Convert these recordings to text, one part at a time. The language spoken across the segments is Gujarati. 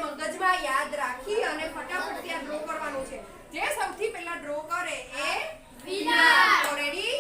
મગજમાં યાદ રાખી અને ફટાફટ ત્યાં ડ્રો કરવાનું છે. જે સૌથી પહેલા ડ્રો કરે એ વિનર. તો રેડી?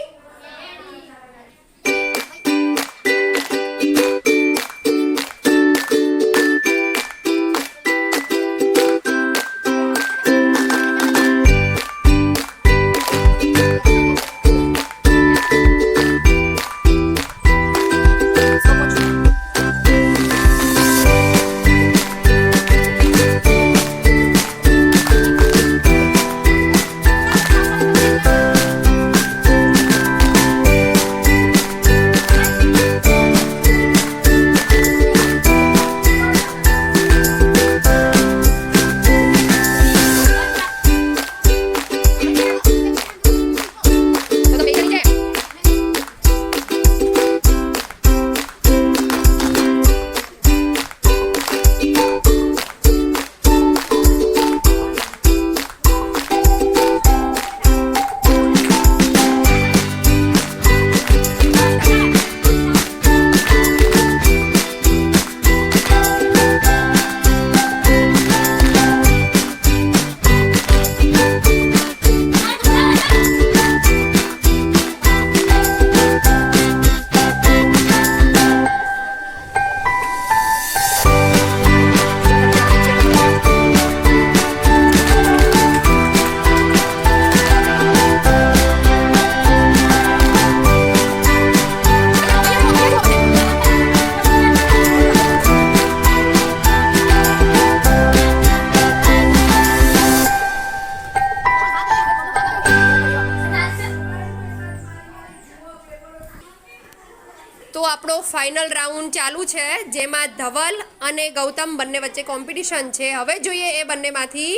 તો આપણો ફાઇનલ રાઉન્ડ ચાલુ છે, જેમાં ધવલ અને ગૌતમ બંને વચ્ચે કોમ્પિટિશન છે. હવે જોઈએ એ બંનેમાંથી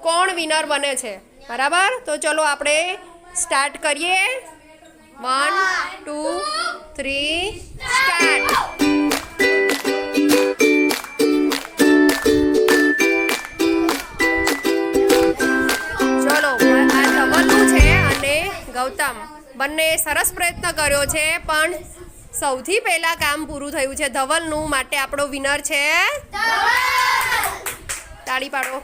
કોણ વિનર બને છે. બરાબર? તો ચલો આપણે સ્ટાર્ટ કરીએ. 1 2 3 સ્ટાર્ટ. ચલો, આ ધવલનું છે અને ગૌતમ બંને સરસ પ્રયત્ન કર્યો છે, પણ સૌથી પહેલા કામ પૂરું થયું છે ધવલનું. માટે આપણો વિનર છે ધવલ. તાળી પાડો.